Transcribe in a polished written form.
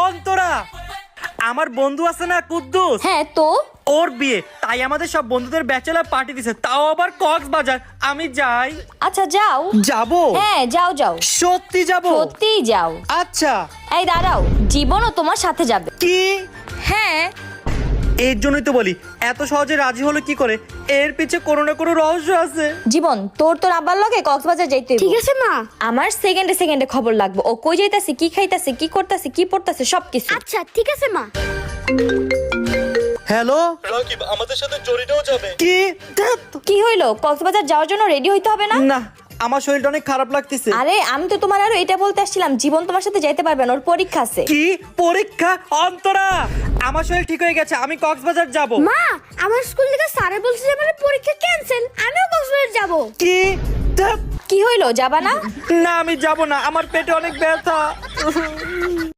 অন্তরা, আমার বন্ধু আছে না কুদ্দুস, হ্যাঁ তো ওর বিয়ে, তাই আমাদের সব বন্ধুদের ব্যাচেলর পার্টি দিছে, তাও আবার কক্সবাজার। আমি যাই? আচ্ছা যাও। যাবো? হ্যাঁ যাও যাও, সত্যি যাবো? সত্যিই যাও। আচ্ছা। এই দাঁড়াও, জীবনও তোমার সাথে যাবে। কি? হ্যাঁ। এর জন্যই তো বলি, এত সহজে রাজি হলো কি করে? এর পিছে কোনো না কোনো রহস্য আছে। জীবন, তোর আব্বার লগে কক্সবাজার যাইতে হইবো। ঠিক আছে মা। আমার সেকেন্ডে সেকেন্ডে খবর লাগবে, ও কই যাইতাছে, কি খাইতাছে, কি করতাছে, কি পড়তাছে, সবকিছু। আচ্ছা ঠিক আছে মা। হ্যালো, রাকিব আমাদের সাথে জরিটাও যাবে। কি? কি হইলো? কক্সবাজার যাওয়ার জন্য রেডি হইতে হবে না? না, আমার শরীরটা অনেক খারাপ লাগতেছে। আরে আমি তো তোমার আরো এটা বলতে আসছিলাম, জীবন তোমার সাথে যাইতে পারবে না, ওর পরীক্ষা আছে। কি পরীক্ষা? অন্তরা, আমার শরীর ঠিক হয়ে গেছে, আমি কক্সবাজার যাব। মা, আমার স্কুল থেকে স্যারে বলছে যে আমার পরীক্ষা ক্যান্সেল, আমিও কক্সবাজার যাব। কি? ধ্যাৎ, কি হইলো, যাবা না? না আমি যাব না, আমার পেটে অনেক ব্যথা।